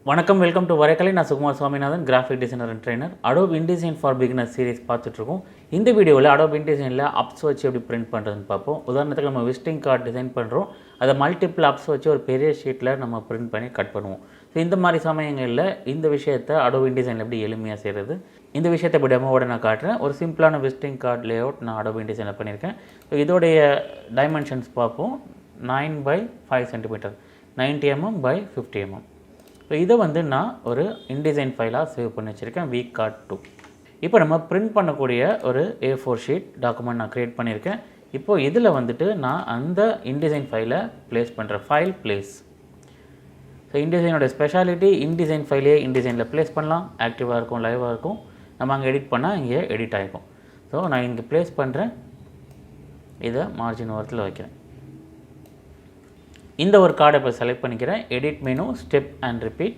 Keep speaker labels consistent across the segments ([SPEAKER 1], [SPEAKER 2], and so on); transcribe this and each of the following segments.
[SPEAKER 1] வணக்கம், welcome to varaikalai. நான் Sukumar Swaminathan, graphic designer and trainer. Adobe InDesign for beginners series பார்த்துட்ருக்கோம். இந்த வீடியோவில் Adobe InDesignல அப்ஸ் வச்சு எப்படி பிரிண்ட் பண்ணுறதுன்னு பார்ப்போம். உதாரணத்துக்கு நம்ம விசிட்டிங் கார்டு டிசைன் பண்ணுறோம். அதை மல்டிபிள் அப்ஸ் வச்சு ஒரு பெரிய ஷீட்டில் நம்ம பிரிண்ட் பண்ணி கட் பண்ணுவோம். ஸோ இந்த மாதிரி சமயங்களில் இந்த விஷயத்தை Adobe InDesignல எப்படி எளிமையாக செய்கிறது, இந்த விஷயத்தை இப்போ டெமோவோட நான் காட்டுறேன். ஒரு சிம்பிளான விசிட்டிங் கார்டு லேஅவுட் நான் Adobe InDesignல பண்ணியிருக்கேன். ஸோ இதோடைய டைமென்ஷன்ஸ் பார்ப்போம். 9/5 cm, 90 mm by 50 mm. So இதை நான் ஒரு InDesign ஃபைலாக சேவ் பண்ணி வச்சுருக்கேன், வீக் கார்ட் 2. இப்போ நம்ம பிரிண்ட் பண்ணக்கூடிய ஒரு A4 ஷீட் டாக்குமெண்ட் நான் க்ரியேட் பண்ணியிருக்கேன். இப்போது இதில் நான் அந்த InDesign ஃபைலை ப்ளேஸ் பண்ணுறேன். File place. ஸோ InDesignோட ஸ்பெஷாலிட்டி InDesign ஃபைலே InDesignல ப்ளேஸ் பண்ணலாம். ஆக்டிவாக இருக்கும், லைவாக இருக்கும். நம்ம அங்கே எடிட் பண்ணால் இங்கே எடிட் ஆகிக்கும். ஸோ நான் இங்கே ப்ளேஸ் பண்ணுறேன். இதை மார்ஜின் ஓரத்தில் வைக்கிறேன். இந்த ஒரு கார்டை இப்போ செலக்ட் பண்ணிக்கிறேன். Edit menu, step and repeat.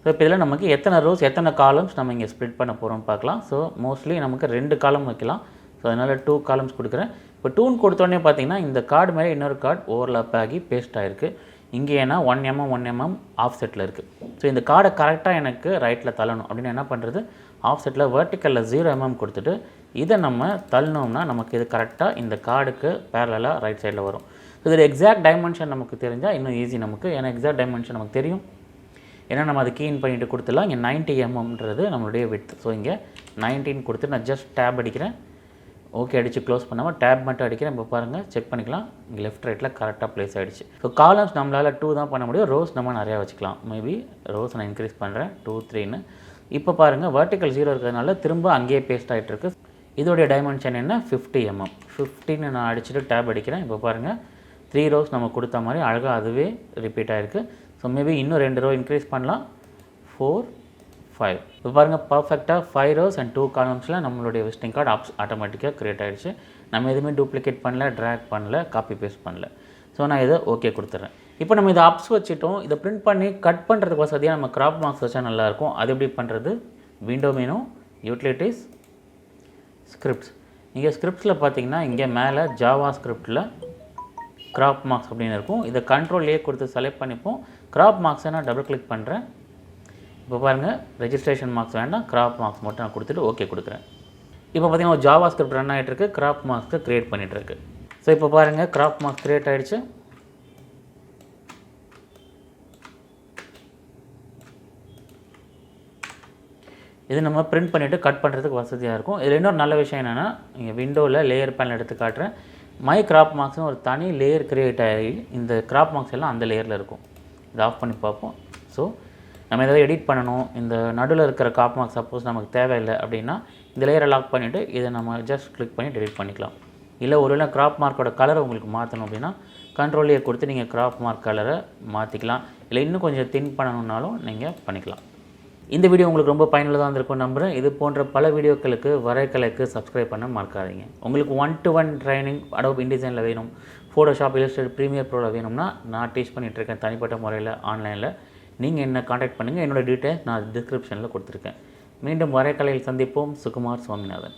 [SPEAKER 1] So இப்போ இதில் நமக்கு எத்தனை ரோஸ் எத்தனை காலம்ஸ் நம்ம இங்கே ஸ்ப்ளிட் பண்ண போகிறோம்னு பார்க்கலாம். ஸோ மோஸ்ட்லி நமக்கு 2 காலம் வைக்கலாம். ஸோ அதனால் 2 காலம்ஸ் கொடுக்குறேன். இப்போ 2ன்னு கொடுத்தோடனே பார்த்தீங்கன்னா இந்த கார்டு மேலே இன்னொரு கார்டு ஓவர்லாப் ஆகி பேஸ்ட் ஆகிருக்கு. இங்கே ஏன்னா 1 mm ஆஃப் செட்டில் இருக்குது. ஸோ இந்த கார்டை கரெக்டாக எனக்கு ரைட்டில் தள்ளணும் அப்படின்னு என்ன பண்ணுறது, ஆஃப் செட்டில் வெர்டிக்கலில் 0 mm கொடுத்துட்டு இதை நம்ம தள்ளணும்னா நமக்கு இது கரெக்டாக இந்த கார்டுக்கு பேரலாக ரைட் சைடில் வரும். இதில் எக்ஸாக்ட் டைமென்ஷன் நமக்கு தெரிஞ்சால் இன்னும் ஈஸி நமக்கு. ஏன்னா எக்ஸாக்ட் டைமென்ஷன் நமக்கு தெரியும். ஏன்னா நம்ம அதை கீன் பண்ணிவிட்டு கொடுத்துடலாம். இங்கே 90 mmன்றது நம்மளுடைய விட்த். ஸோ இங்கே 19 கொடுத்து நான் ஜஸ்ட் டேப் அடிக்கிறேன். ஓகே அடித்து க்ளோஸ் பண்ணாமல் டேப் மட்டும் அடிக்கிறேன். இப்போ பாருங்கள், செக் பண்ணிக்கலாம். இங்கே லெஃப்ட் ரைட்டில் கரெக்டாக ப்ளேஸ் ஆகிடுச்சு. ஸோ காலம்ஸ் நம்மளால் 2 தான் பண்ண முடியும். ரோஸ் நம்ம நிறையா வச்சுக்கலாம். மேபி ரோஸ் நான் இன்க்ரீஸ் பண்ணுறேன் 2, 3ன்னு. இப்போ பாருங்கள், வெர்டிக்கல் 0 இருக்கிறதுனால திரும்ப அங்கேயே பேஸ்ட் ஆகிட்டு இருக்கு. இதோடைய டைமென்ஷன் என்ன, 50 mm. 15 நான் அடிச்சுட்டு டேப் அடிக்கிறேன். இப்போ பாருங்கள், 3 ரோஸ் நம்ம கொடுத்த மாதிரி அழகாக அதுவே ரிப்பீட் ஆகிருக்கு. ஸோ மேபி இன்னும் 2 ரோ இன்க்ரீஸ் பண்ணலாம். 4, 5. இப்போ பாருங்கள், பர்ஃபெக்டாக 5 ரோஸ் அண்ட் 2 காலம்ஸில் நம்மளுடைய விசிட்டிங் கார்டு ஆட்டோமேட்டிக்காக க்ரியேட் ஆகிடுச்சு. நம்ம எதுவுமே டூப்ளிகேட் பண்ணல, ட்ராக் பண்ணல, காப்பி பேஸ்ட் பண்ணல. ஸோ நான் இதை ஓகே கொடுத்துட்றேன். இப்போ நம்ம இதை அப்ஸ் வச்சுட்டோம். இதை பிரிண்ட் பண்ணி கட் பண்ணுறதுக்கு வசதியாக நம்ம கிராப் மார்க்ஸ் வச்சா நல்லாயிருக்கும். அது எப்படி பண்ணுறது, விண்டோ மெனு, யூட்டிலிட்டிஸ், ஸ்கிரிப்ட்ஸ். இங்கே ஸ்கிரிப்ட்ஸில் பார்த்தீங்கன்னா இங்கே மேலே ஜாவா ஸ்கிரிப்டில் கிராப் மார்க்ஸ் அப்படின்னு இருக்கும். இதை கண்ட்ரோல் கொடுத்து செலக்ட் பண்ணிப்போம். கிராப் மார்க்ஸை நான் டபுள் கிளிக் பண்ணுறேன். இப்போ பாருங்கள், ரெஜிஸ்ட்ரேஷன் மார்க்ஸ் வேண்டாம், கிராப் மார்க்ஸ் மட்டும் நான் கொடுத்துட்டு ஓகே கொடுக்குறேன். இப்போ பார்த்தீங்கன்னா ஒரு ஜாவா ஸ்கிரிப்ட் ரன் ஆகிட்டுருக்கு, கிராப் மார்க்ஸை க்ரியேட் பண்ணிகிட்ருக்கு. ஸோ இப்போ பாருங்கள், கிராப் மார்க்ஸ் க்ரியேட் ஆகிடுச்சு. இது நம்ம பிரிண்ட் பண்ணிவிட்டு கட் பண்ணுறதுக்கு வசதியாக இருக்கும். இதில் இன்னொரு நல்ல விஷயம் என்னென்னா, இங்கே விண்டோவில் லேயர் பேனல் எடுத்து காட்டுறேன். மை கிராப் மார்க்ஸ்னு ஒரு தனி லேயர் க்ரியேட் ஆகி இந்த கிராப் மார்க்ஸ் எல்லாம் அந்த லேயரில் இருக்கும். இதை ஆஃப் பண்ணி பார்ப்போம். ஸோ நம்ம எதாவது எடிட் பண்ணணும், இந்த நடுவில் இருக்கிற கிராப் மார்க்ஸ் சப்போஸ் நமக்கு தேவையில்லை அப்படின்னா இந்த லேயரை லாக் பண்ணிவிட்டு இதை நம்ம ஜஸ்ட் கிளிக் பண்ணி டெலிட் பண்ணிக்கலாம். இல்லை ஒருவேளை கிராப் மார்க்கோட கலரை உங்களுக்கு மாற்றணும் அப்படின்னா கண்ட்ரோல் கொடுத்து நீங்கள் கிராப் மார்க் கலரை மாற்றிக்கலாம். இல்லை இன்னும் கொஞ்சம் தின் பண்ணணுன்னாலும் நீங்கள் பண்ணிக்கலாம். இந்த வீடியோ உங்களுக்கு ரொம்ப பயனுள்ளதாக இருந்திருக்கும் நம்புகிறேன். இது போன்ற பல வீடியோக்களுக்கு varaikalaiக்கு சப்ஸ்கிரைப் பண்ண மறக்காதீங்க. உங்களுக்கு 1-to-1 ட்ரைனிங் Adobe InDesignல வேணும், ஃபோட்டோஷாப், இல்லஸ்ட்ரேட்டர், ப்ரீமியர் ப்ரோவில் வேணும்னா நான் டீச் பண்ணிகிட்ருக்கேன் தனிப்பட்ட முறையில் ஆன்லைனில். நீங்கள் என்ன காண்டாக்ட் பண்ணுங்கள். என்னோடய டீட்டெயில்ஸ் நான் டிஸ்கிரிப்ஷனில் கொடுத்துருக்கேன். மீண்டும் varaikalaiயில் சந்திப்போம். சுகுமார் சுவாமிநாதன்.